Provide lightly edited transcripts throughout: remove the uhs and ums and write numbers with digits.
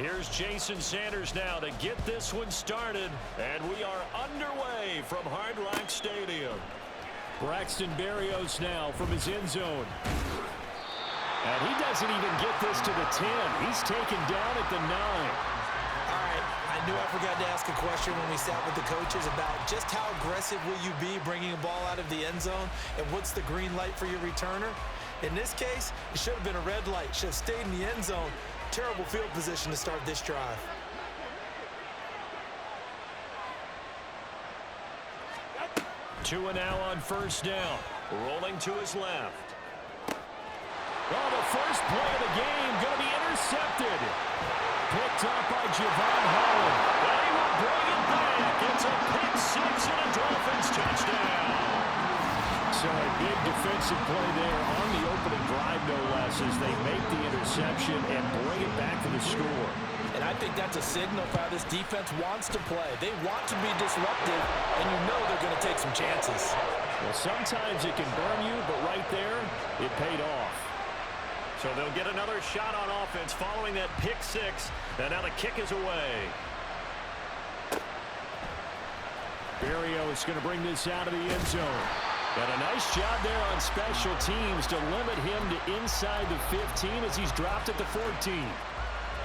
Here's Jason Sanders now to get this one started. And we are underway from Hard Rock Stadium. Braxton Berrios now from his end zone. And he doesn't even get this to the 10. He's taken down at the 9. All right, I knew I forgot to ask a question when we sat with the coaches about just how aggressive will you be bringing a ball out of the end zone, and what's the green light for your returner? In this case, it should have been a red light. Should have stayed in the end zone. Terrible field position to start this drive. Tua now on first down. Rolling to his left. Oh, the first play of the game going to be intercepted. Picked up by Javon Holland. They will bring it back. It's a pick six and a Dolphins touchdown. So a big defensive play there on the opening drive, no less, as they make the interception and bring it back to the score. And I think that's a signal for how this defense wants to play. They want to be disruptive, and you know they're going to take some chances. Well, sometimes it can burn you, but right there, it paid off. So they'll get another shot on offense following that pick six. And now the kick is away. Berrios is going to bring this out of the end zone. And a nice job there on special teams to limit him to inside the 15 as he's dropped at the 14.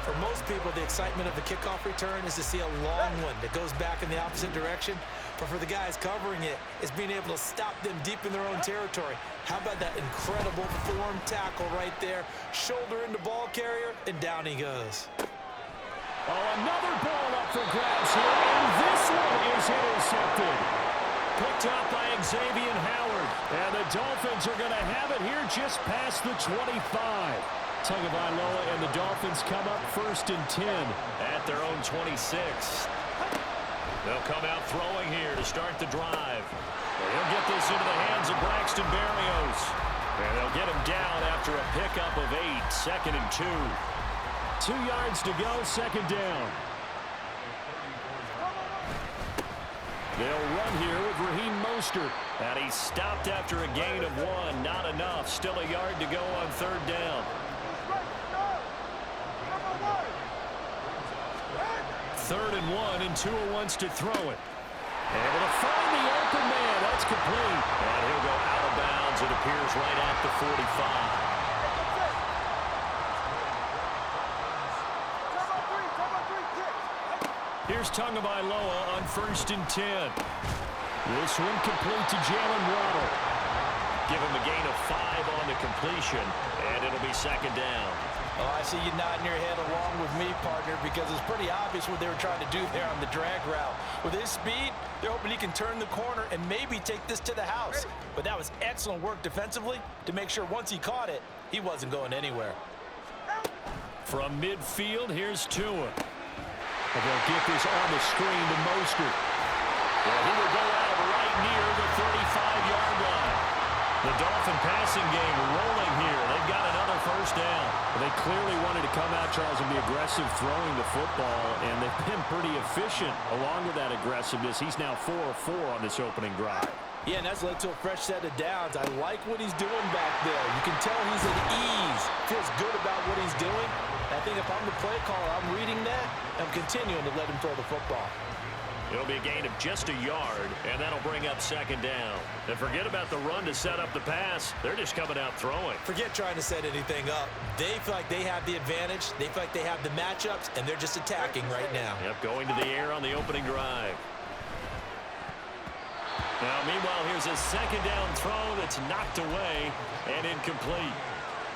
For most people, the excitement of the kickoff return is to see a long one that goes back in the opposite direction. But for the guys covering it, it's being able to stop them deep in their own territory. How about that incredible form tackle right there? Shoulder into ball carrier, and down he goes. Oh, another ball up for grabs here, and this one is intercepted. Picked up by Xavier Howard. And the Dolphins are going to have it here just past the 25. Tagovailoa and the Dolphins come up first and 10 at their own 26. They'll come out throwing here to start the drive. He'll get this into the hands of Braxton Berrios. And they'll get him down after a pickup of 8, second and 2. 2 yards to go, second down. They'll run here with Raheem Mostert. And he's stopped after a gain of 1. Not enough. Still a yard to go on third down. Third and 1, and Tua wants to throw it. Able to find the open man. That's complete. And he'll go out of bounds. It appears right at the 45. Here's Tagovailoa on first and 10. This one complete to Jalen Waddle. Give him a gain of 5 on the completion, and it'll be second down. Oh, I see you nodding your head along with me, partner, because it's pretty obvious what they were trying to do there on the drag route. With his speed, they're hoping he can turn the corner and maybe take this to the house. But that was excellent work defensively to make sure once he caught it, he wasn't going anywhere. From midfield, here's Tua. And they'll get this on the screen to Mostert. Well, he will go out right near the 35-yard line. The Dolphin passing game rolling here. They've got another first down. They clearly wanted to come out, Charles, and be aggressive throwing the football, and they've been pretty efficient along with that aggressiveness. He's now 4 of 4 on this opening drive. Yeah, and that's led to a fresh set of downs. I like what he's doing back there. You can tell he's at ease. Feels good about what he's doing. I think if I'm the play caller, I'm reading that. I'm continuing to let him throw the football. It'll be a gain of just a yard, and that'll bring up second down. And forget about the run to set up the pass. They're just coming out throwing. Forget trying to set anything up. They feel like they have the advantage. They feel like they have the matchups, and they're just attacking right now. Yep, going to the air on the opening drive. Now, meanwhile, here's a second down throw that's knocked away and incomplete.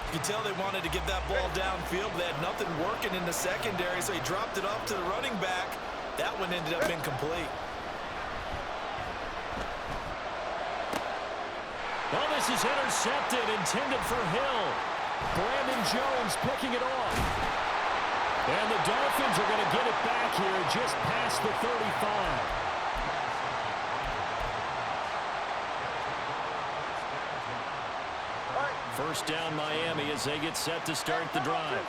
You can tell they wanted to get that ball downfield. They had nothing working in the secondary, so he dropped it off to the running back. That one ended up incomplete. Well, this is intercepted, intended for Hill. Brandon Jones picking it off. And the Dolphins are going to get it back here just past the 35. First down Miami as they get set to start the drive.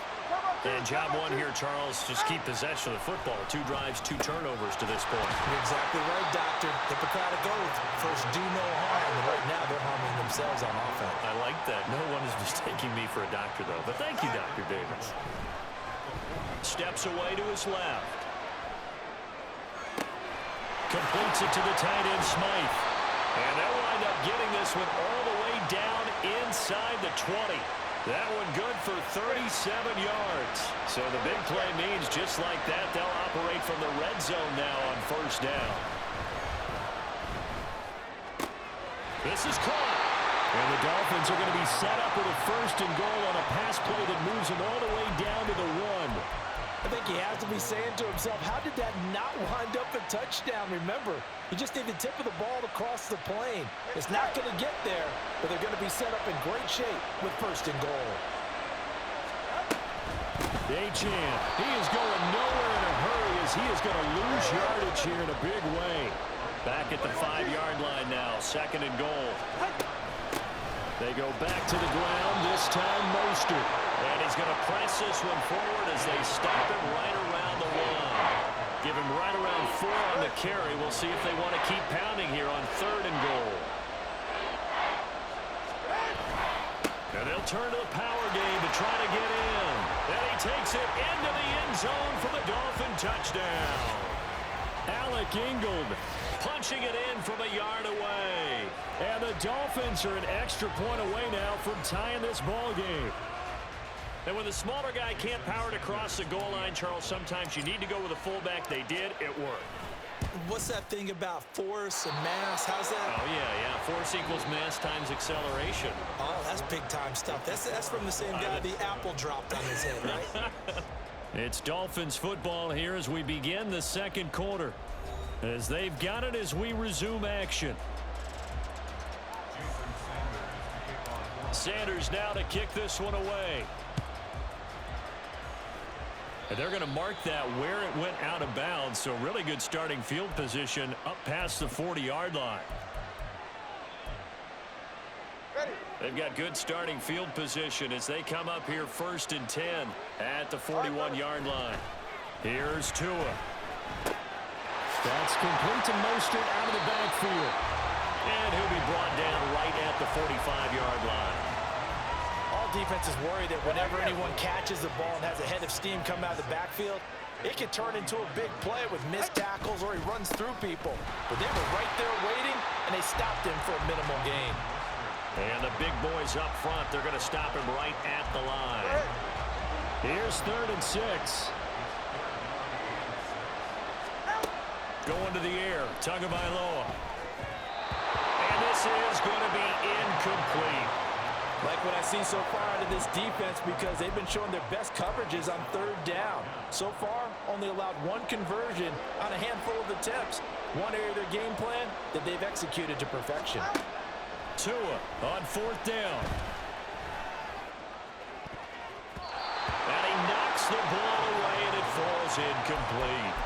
And job one here, Charles, just keep possession of the football. 2 drives, 2 turnovers to this point. You're exactly right, Doctor. Hippocratic oath. First, do no harm. And right now, they're harming themselves on offense. I like that. No one is mistaking me for a doctor, though. But thank you, Dr. Davis. Steps away to his left. Completes it to the tight end, Smythe. And they'll wind up getting this one all the way down inside the 20. That one good for 37 yards. So the big play means just like that, they'll operate from the red zone now on first down. This is caught. And the Dolphins are going to be set up with a first and goal on a pass play that moves them all the way down to the 1. I think he has to be saying to himself, how did that not wind up a touchdown? Remember, you just need the tip of the ball to cross the plane. It's not going to get there, but they're going to be set up in great shape with first and goal. Achane, he is going nowhere in a hurry as he is going to lose yardage here in a big way. Back at the 5-yard line now, second and goal. They go back to the ground, this time Mostert. And he's going to press this one forward as they stop him right around the 1. Give him right around 4 on the carry. We'll see if they want to keep pounding here on third and goal. And they'll turn to the power game to try to get in. And he takes it into the end zone for the Dolphin touchdown. Alec Ingold punching it in from a yard away. And the Dolphins are an extra point away now from tying this ball game. And when the smaller guy can't power it across the goal line, Charles, sometimes you need to go with a fullback. They did. It worked. What's that thing about force and mass? How's that? Oh, yeah. Force equals mass times acceleration. Oh, that's big-time stuff. That's from the same guy the apple dropped on his head, right? It's Dolphins football here as we begin the second quarter. As they've got it as we resume action. Sanders now to kick this one away. And they're going to mark that where it went out of bounds. So really good starting field position up past the 40-yard line. They've got good starting field position as they come up here first and 10 at the 41-yard line. Here's Tua. That's complete to Mostert out of the backfield. And he'll be brought down right at the 45-yard line. All defenses worry that whenever anyone catches the ball and has a head of steam come out of the backfield, it can turn into a big play with missed tackles or he runs through people. But they were right there waiting, and they stopped him for a minimal gain. And the big boys up front, they're going to stop him right at the line. Here's third and 6. Going to the air, Tagovailoa. And this is going to be incomplete. Like what I see so far out of this defense because they've been showing their best coverages on third down. So far, only allowed one conversion on a handful of attempts. One area of their game plan that they've executed to perfection. Tua on fourth down. And he knocks the ball away and it falls incomplete.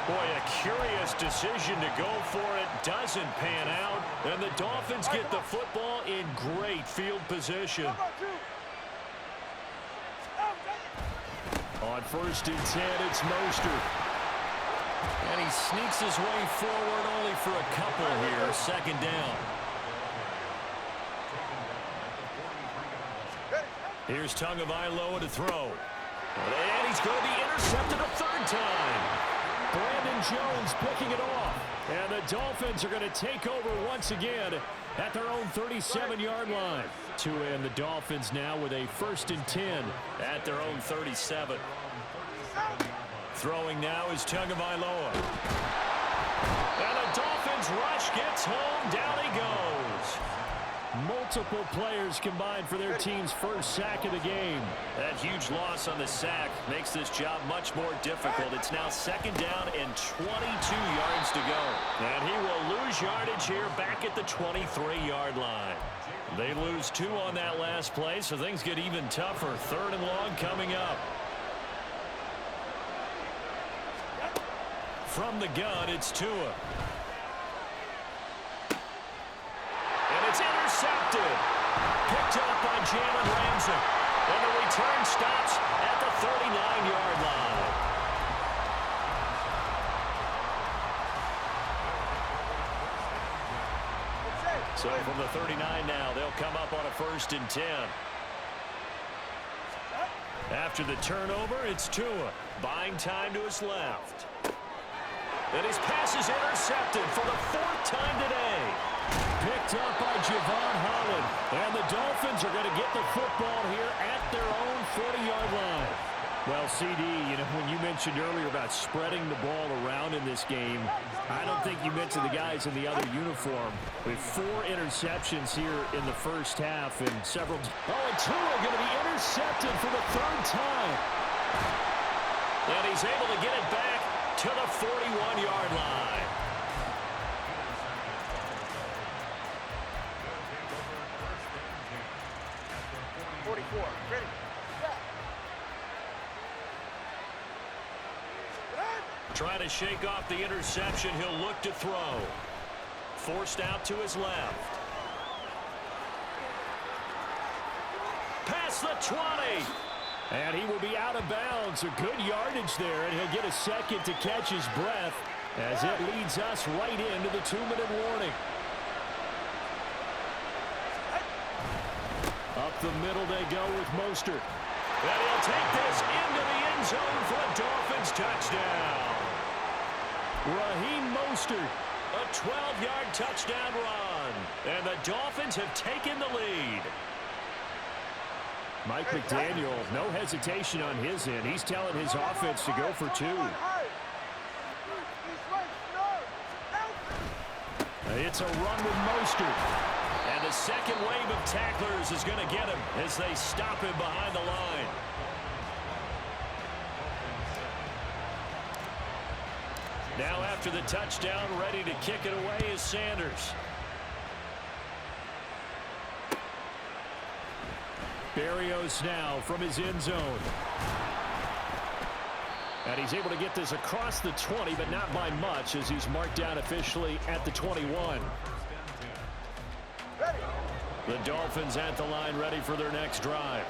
Boy, a curious decision to go for it. Doesn't pan out. And the Dolphins get the football in great field position. On first and 10, it's Mostert. And he sneaks his way forward only for a couple here. Second down. Here's Tagovailoa to throw. And he's going to be intercepted a third time. Brandon Jones picking it off. And the Dolphins are going to take over once again at their own 37-yard line. Tua and the Dolphins now with a first and 10 at their own 37. Throwing now is Tagovailoa. And the Dolphins rush gets home. Down he goes. Multiple players combined for their team's first sack of the game. That huge loss on the sack makes this job much more difficult. It's now second down and 22 yards to go. And he will lose yardage here back at the 23-yard line. They lose 2 on that last play, so things get even tougher. Third and long coming up. From the gun, it's Tua. It's intercepted. Picked up by Jalen Ramsey. And the return stops at the 39-yard line. So from the 39 now, they'll come up on a first and 10. After the turnover, it's Tua, buying time to his left. And his pass is intercepted for the 4th time today. Picked up by Javon Holland. And the Dolphins are going to get the football here at their own 40-yard line. Well, CD, when you mentioned earlier about spreading the ball around in this game, I don't think you mentioned the guys in the other uniform. With 4 interceptions here in the first half and several... Oh, and Tua going to be intercepted for the 3rd time. And he's able to get it back to the 41-yard line. Ready. Trying to shake off the interception. He'll look to throw. Forced out to his left. Past the 20. And he will be out of bounds. A good yardage there, and he'll get a second to catch his breath as it leads us right into the 2-minute warning. Up the middle they go with Mostert. And he'll take this into the end zone for a Dolphins touchdown. Raheem Mostert, a 12-yard touchdown run. And the Dolphins have taken the lead. Mike McDaniel, no hesitation on his end. He's telling his offense to go for 2. It's a run with Mostert. And the second wave of tacklers is going to get him as they stop him behind the line. Now after the touchdown, ready to kick it away is Sanders. Berrios now from his end zone. And he's able to get this across the 20, but not by much as he's marked down officially at the 21. The Dolphins at the line ready for their next drive.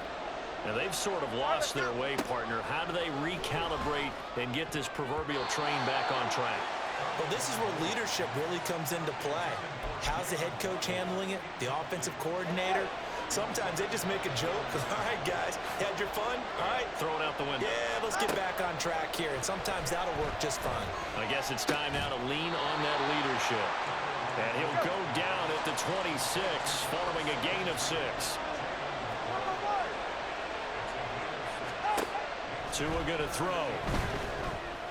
Now they've sort of lost their way, partner. How do they recalibrate and get this proverbial train back on track? Well, this is where leadership really comes into play. How's the head coach handling it? The offensive coordinator? Sometimes they just make a joke. All right, guys, had your fun? All right. Throw it out the window. Yeah, let's get back on track here. And sometimes that'll work just fine. I guess it's time now to lean on that leadership. And he'll go down at the 26 following a gain of 6. Tua going to throw.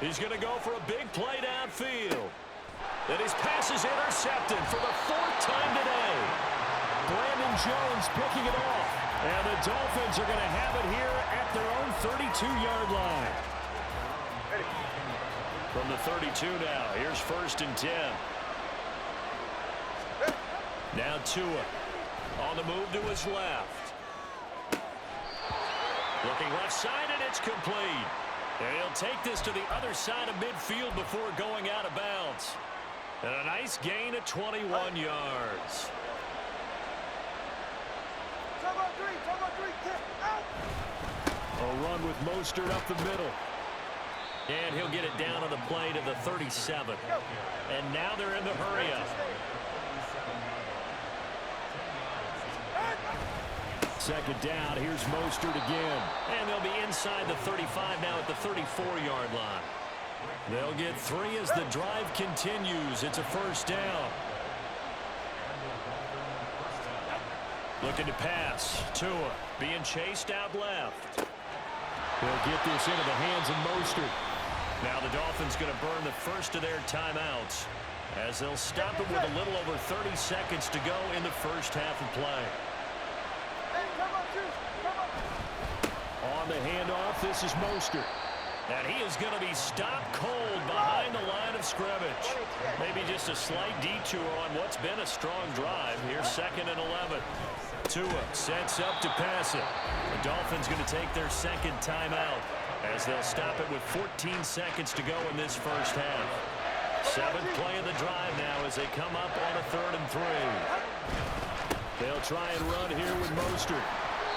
He's going to go for a big play downfield. And his pass is intercepted for the 4th time today. Brandon Jones picking it off. And the Dolphins are going to have it here at their own 32-yard line. From the 32 now, here's 1st and 10. Now Tua on the move to his left. Looking left side, and it's complete. And he'll take this to the other side of midfield before going out of bounds. And a nice gain of 21 yards. A run with Mostert up the middle. And he'll get it down on the play to the 37. And now they're in the hurry-up. Second down, here's Mostert again. And they'll be inside the 35 now at the 34-yard line. They'll get 3 as the drive continues. It's a 1st down. Looking to pass. Tua being chased out left. They'll get this into the hands of Mostert. Now the Dolphins going to burn the first of their timeouts as they'll stop it with a little over 30 seconds to go in the first half of play. On the handoff, this is Mostert. And he is going to be stopped cold behind the line of scrimmage. Maybe just a slight detour on what's been a strong drive. Here's 2nd and 11. Tua sets up to pass it. The Dolphins going to take their second timeout as they'll stop it with 14 seconds to go in this first half. 7th play of the drive now as they come up on a 3rd and 3. They'll try and run here with Mostert.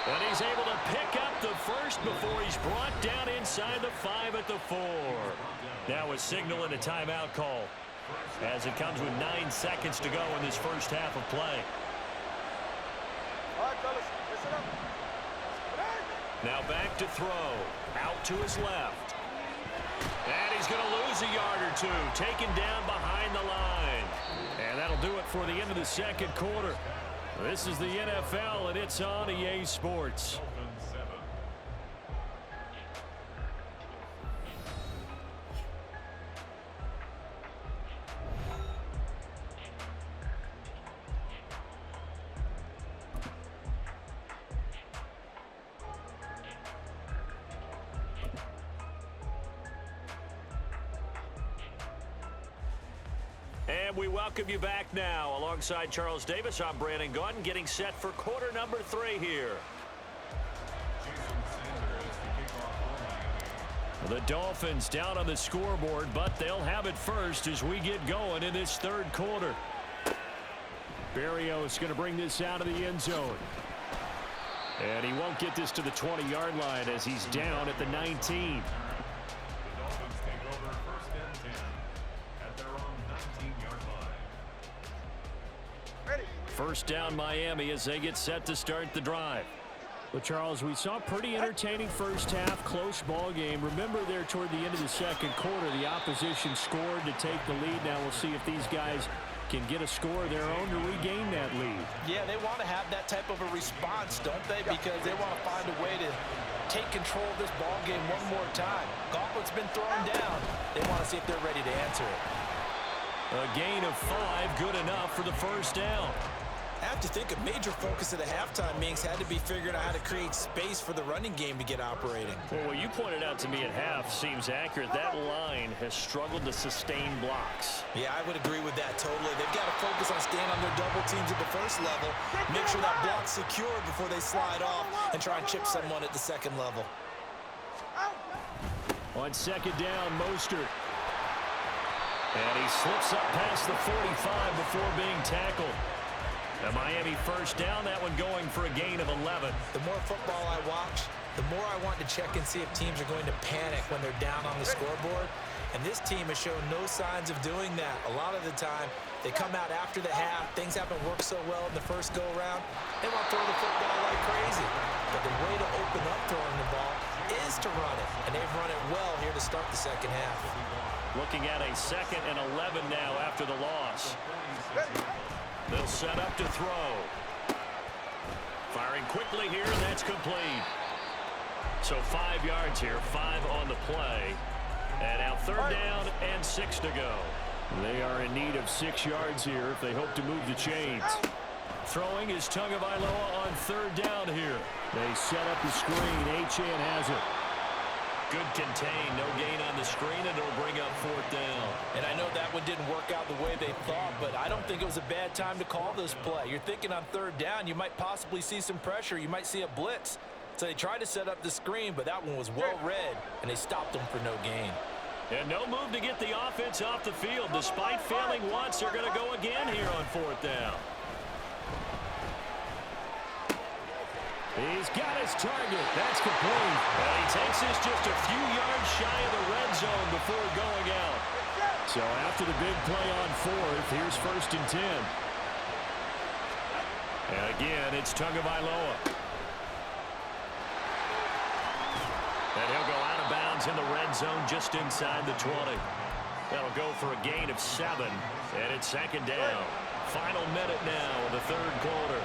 And he's able to pick up the first before he's brought down inside the 5 at the 4. Now a signal and a timeout call as it comes with 9 seconds to go in this first half of play. Now back to throw. Out to his left. And he's going to lose a yard or two. Taken down behind the line. And that'll do it for the end of the second quarter. This is the NFL, and it's on EA Sports. And we welcome you back now. Alongside Charles Davis, I'm Brandon Gaudin, getting set for quarter number 3 here. The Dolphins down on the scoreboard, but they'll have it first as we get going in this third quarter. Berrios going to bring this out of the end zone. And he won't get this to the 20-yard line as he's down at the 19. First down Miami as they get set to start the drive. But Charles, we saw a pretty entertaining first half, close ball game. Remember there toward the end of the second quarter, the opposition scored to take the lead. Now we'll see if these guys can get a score of their own to regain that lead. Yeah, they want to have that type of a response, don't they? Because they want to find a way to take control of this ball game one more time. Gauntlet's been thrown down. They want to see if they're ready to answer it. A gain of 5, good enough for the first down. I have to think a major focus of the halftime meetings had to be figuring out how to create space for the running game to get operating. Well, what you pointed out to me at half seems accurate. That line has struggled to sustain blocks. Yeah, I would agree with that totally. They've got to focus on staying on their double teams at the first level, make sure that block's secure before they slide off, and try and chip someone at the second level. On second down, Mostert. And he slips up past the 45 before being tackled. A Miami first down, that one going for a gain of 11. The more football I watch, the more I want to check and see if teams are going to panic when they're down on the scoreboard. And this team has shown no signs of doing that. A lot of the time, they come out after the half. Things haven't worked so well in the first go-around. They want to throw the football like crazy. But the way to open up throwing the ball is to run it. And they've run it well here to start the second half. Looking at a 2nd and 11 now after the loss. They'll set up to throw. Firing quickly here, and that's complete. So 5 yards here, 5 on the play. And now 3rd down and 6 to go. They are in need of 6 yards here if they hope to move the chains. Throwing is Tagovailoa on 3rd down here. They set up the screen. Achane has it. Good contain, no gain on the screen, and it'll bring up 4th down. And I know that one didn't work out the way they thought, but I don't think it was a bad time to call this play. You're thinking on 3rd down, you might possibly see some pressure. You might see a blitz. So they tried to set up the screen, but that one was well read, and they stopped them for no gain. And no move to get the offense off the field. Despite failing once, they're going to go again here on 4th down. He's got his target. That's complete. And he takes this just a few yards shy of the red zone before going out. So after the big play on 4th, here's 1st and 10. And again, it's Tagovailoa. And he'll go out of bounds in the red zone just inside the 20. That'll go for a gain of 7. And it's 2nd down. Final minute now of the 3rd quarter.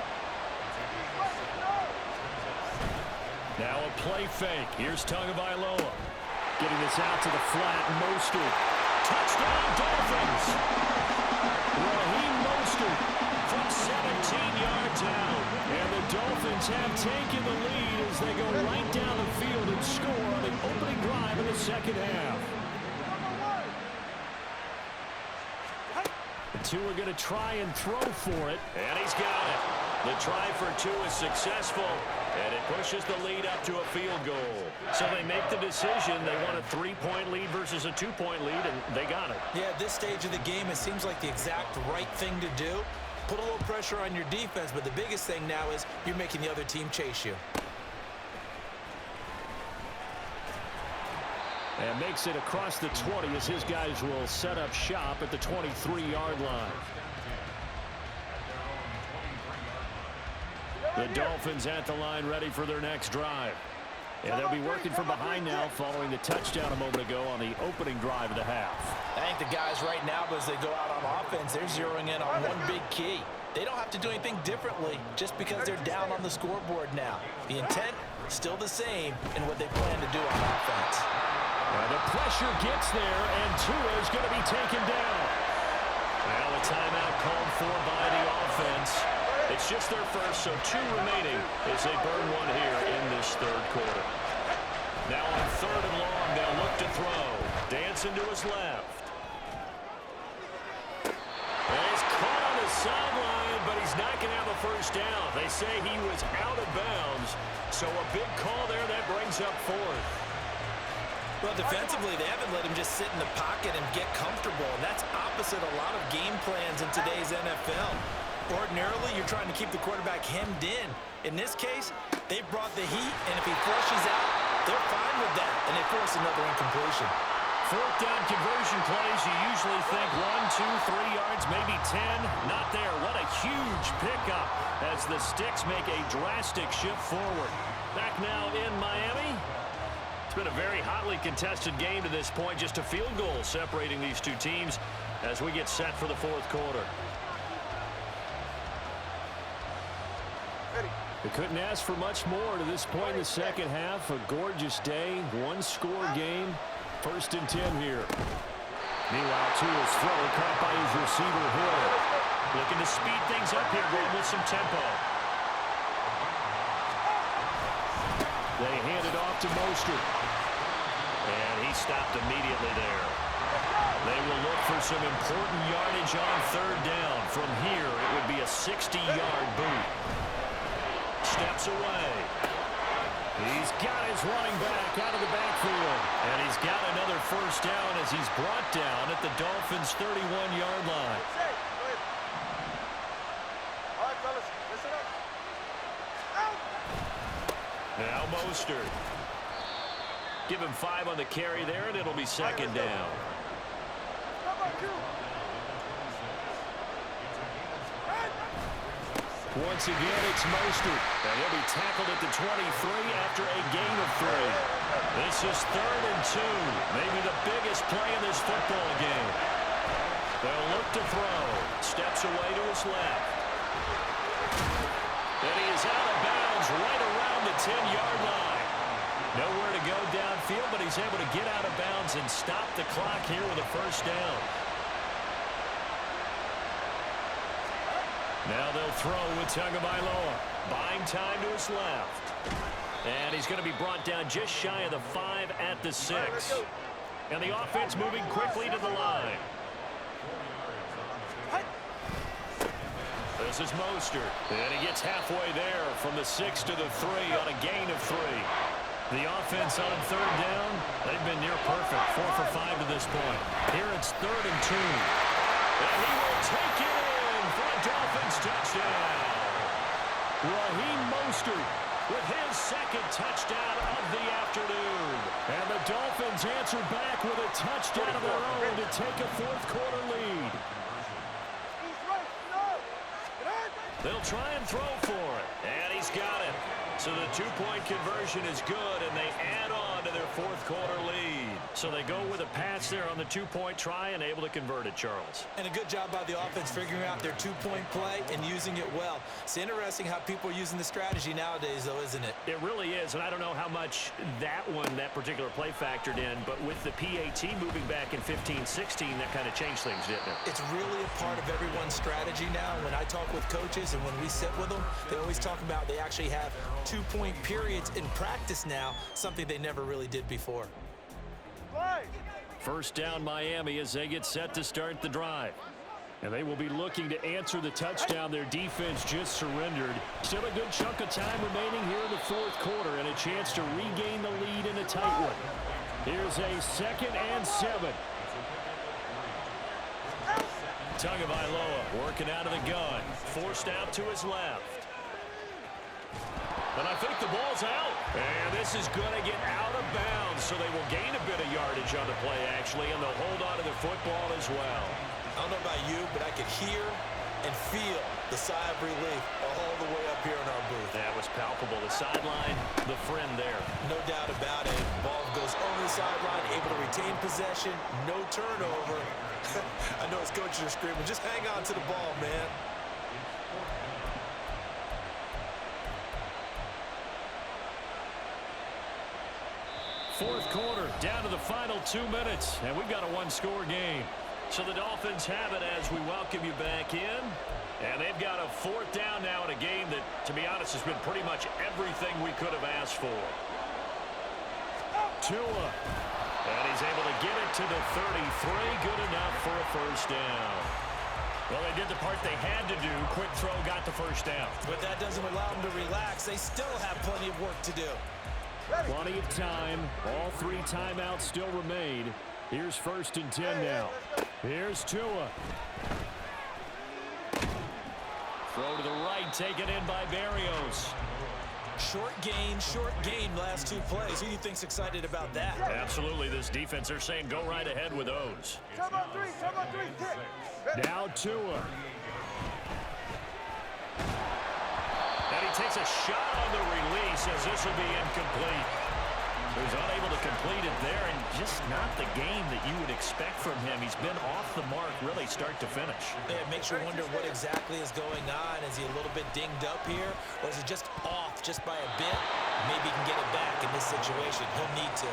Now a play fake. Here's Tagovailoa. Getting this out to the flat. Mostert. Touchdown, Dolphins. Raheem Mostert from 17 yards out. And the Dolphins have taken the lead as they go right down the field and score on the opening drive in the second half. The two are going to try and throw for it. And he's got it. The try for 2 is successful. And it pushes the lead up to a field goal. So they make the decision. They want a 3-point lead versus a 2-point lead, and they got it. Yeah, at this stage of the game, it seems like the exact right thing to do. Put a little pressure on your defense, but the biggest thing now is you're making the other team chase you. And makes it across the 20 as his guys will set up shop at the 23-yard line. The Dolphins at the line ready for their next drive. And they'll be working from behind now following the touchdown a moment ago on the opening drive of the half. I think the guys right now, as they go out on offense, they're zeroing in on one big key. They don't have to do anything differently just because they're down on the scoreboard now. The intent, still the same in what they plan to do on offense. The pressure gets there, and Tua is going to be taken down. Well, a timeout called for by the offense. It's just their first, so 2 remaining as they burn one here in this third quarter. Now on 3rd and long, they'll look to throw. Dancing to his left. And he's caught on the sideline, but he's not going to have a first down. They say he was out of bounds, so a big call there that brings up 4th. Well, defensively, they haven't let him just sit in the pocket and get comfortable, and that's opposite a lot of game plans in today's NFL. Ordinarily, you're trying to keep the quarterback hemmed in. In this case, they brought the heat, and if he flushes out, they're fine with that, and they force another incompletion. 4th down conversion plays, you usually think 1, 2, 3 yards, maybe 10. Not there. What a huge pickup as the Sticks make a drastic shift forward. Back now in Miami. It's been a very hotly contested game to this point. Just a field goal separating these two teams as we get set for the 4th quarter. They couldn't ask for much more to this point in the second half. A gorgeous day, 1-score game. 1st and 10 here. Meanwhile, Tua's throw caught by his receiver, Hill. Looking to speed things up here, going with some tempo. They hand it off to Mostert. And he stopped immediately there. They will look for some important yardage on 3rd down. From here, it would be a 60-yard boot. Steps away. He's got his running back out of the backfield. And he's got another first down as he's brought down at the Dolphins' 31-yard line. All right, fellas, listen up. Now Mostert. Give him 5 on the carry there, and it'll be 2nd down. How about you? Once again, it's Mostert. And he'll be tackled at the 23 after a gain of 3. This is 3rd and 2. Maybe the biggest play in this football game. They'll look to throw. Steps away to his left. And he is out of bounds right around the 10-yard line. Nowhere to go downfield, but he's able to get out of bounds and stop the clock here with a first down. Now they'll throw with Tagovailoa. Buying time to his left. And he's going to be brought down just shy of the 5 at the 6. And the offense moving quickly to the line. This is Mostert. And he gets halfway there from the 6 to the 3 on a gain of 3. The offense on 3rd down, they've been near perfect. 4 for 5 to this point. Here it's 3rd and 2. And he will take it in for a Dolphins touchdown. Raheem Mostert with his 2nd touchdown of the afternoon. And the Dolphins answer back with a touchdown of their own to take a 4th quarter lead. They'll try and throw for it. And he's got it. So the 2-point conversion is good, and they add on to their 4th quarter lead. So they go with a pass there on the 2-point try and able to convert it, Charles. And a good job by the offense figuring out their 2-point play and using it well. It's interesting how people are using the strategy nowadays, though, isn't it? It really is, and I don't know how much that particular play factored in, but with the PAT moving back in 15-16, that kind of changed things, didn't it? It's really a part of everyone's strategy now. When I talk with coaches and when we sit with them, they always talk about they actually have 2-point periods in practice now, something they never really did before. First down Miami as they get set to start the drive. And they will be looking to answer the touchdown their defense just surrendered. Still a good chunk of time remaining here in the 4th quarter and a chance to regain the lead in a tight one. Here's a 2nd and 7. Tagovailoa working out of the gun. Forced out to his left. But I think the ball's out. And this is going to get out of bounds, so they will gain a bit of yardage on the play, actually, and they'll hold on to the football as well. I don't know about you, but I could hear and feel the sigh of relief all the way up here in our booth. That was palpable. The sideline, the friend there. No doubt about it. Ball goes over the sideline, able to retain possession, no turnover. I know his coaches are screaming, just hang on to the ball, man. Fourth quarter, down to the final 2 minutes, and we've got a one-score game. So the Dolphins have it as we welcome you back in. And they've got a fourth down now in a game that, to be honest, has been pretty much everything we could have asked for. Tua. And he's able to get it to the 33. Good enough for a first down. Well, they did the part they had to do. Quick throw, got the first down. But that doesn't allow them to relax. They still have plenty of work to do. Plenty of time. All 3 timeouts still remain. Here's 1st and 10 now. Here's Tua. Throw to the right, taken in by Berrios. Short gain last 2 plays. Who do you think's excited about that? Absolutely, this defense, they're saying go right ahead with those. Come on, 3, hit. Now Tua. And he takes a shot on the release as this will be incomplete. He was unable to complete it there, and just not the game that you would expect from him. He's been off the mark really start to finish. Yeah, it makes you wonder what exactly is going on. Is he a little bit dinged up here, or is he just off just by a bit? Maybe he can get it back in this situation. He'll need to.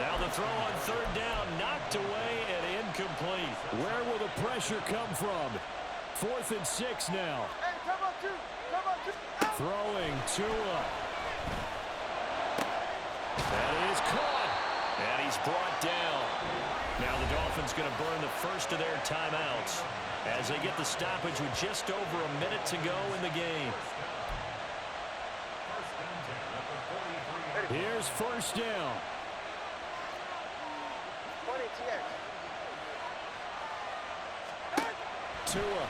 Now the throw on 3rd down, knocked away and incomplete. Where will the pressure come from? 4th and 6 now. Hey, come on, 2. Throwing Tua. That is caught. And he's brought down. Now the Dolphins going to burn the first of their timeouts as they get the stoppage with just over a minute to go in the game. Here's 1st down. 20 TX. Tua.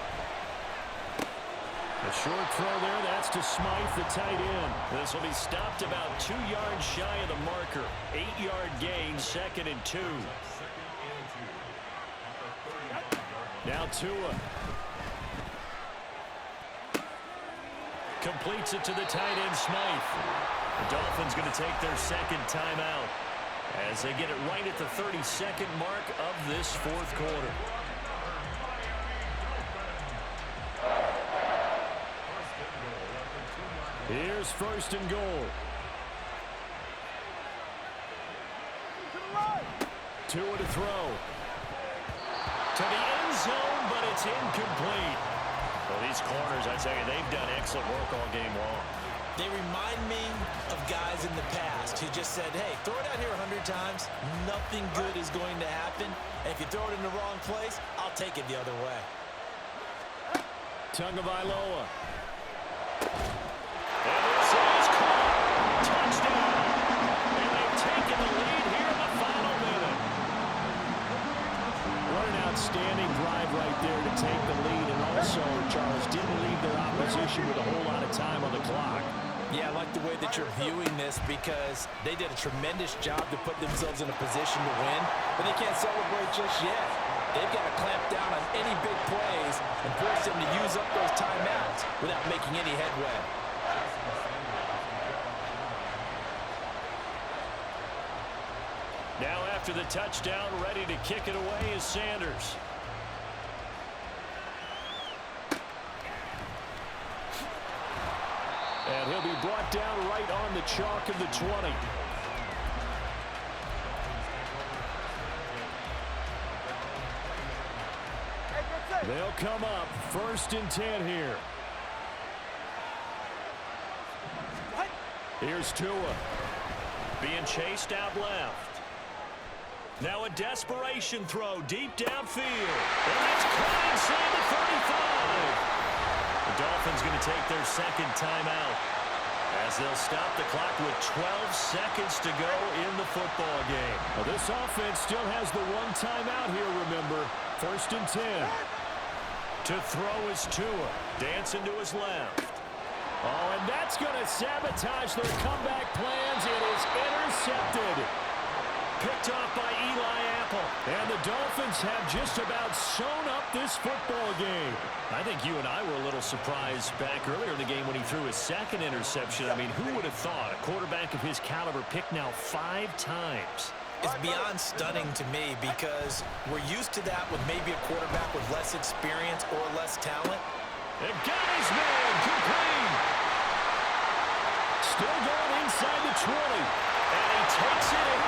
A short throw there. That's to Smythe, the tight end. This will be stopped about 2 yards shy of the marker. 8-yard gain, 2nd and 2. Now Tua. Completes it to the tight end, Smythe. The Dolphins going to take their 2nd timeout as they get it right at the 32nd mark of this 4th quarter. Here's 1st and goal. Tua to throw. To the end zone, but it's incomplete. Well, these corners, I tell you, they've done excellent work all game long. They remind me of guys in the past who just said, hey, throw it out here 100 times. Nothing good is going to happen. And if you throw it in the wrong place, I'll take it the other way. Tagovailoa. And this is caught. Touchdown. And they've taken the lead here in the final minute. What an outstanding drive right there to take the lead. And also, Charles, didn't leave their opposition with a whole lot of time on the clock. Yeah, I like the way that you're viewing this because they did a tremendous job to put themselves in a position to win, but they can't celebrate just yet. They've got to clamp down on any big plays and force them to use up those timeouts without making any headway. Now after the touchdown, ready to kick it away is Sanders. And he'll be brought down right on the chalk of the 20. They'll come up 1st and 10 here. Here's Tua. Being chased out left. Now a desperation throw deep downfield. And that's caught inside the 35. The Dolphins going to take their 2nd timeout as they'll stop the clock with 12 seconds to go in the football game. Well, this offense still has the 1 timeout here, remember. 1st and 10. To throw is Tua. Dancing to his left. Oh, and that's going to sabotage their comeback plans. It is intercepted. picked off by Eli Apple. And the Dolphins have just about sewn up this football game. I think you and I were a little surprised back earlier in the game when he threw his second interception. I mean, who would have thought a quarterback of his caliber picked now 5 times? It's beyond stunning to me because we're used to that with maybe a quarterback with less experience or less talent. The guy's man, complete. Still going inside the 20. And he takes it in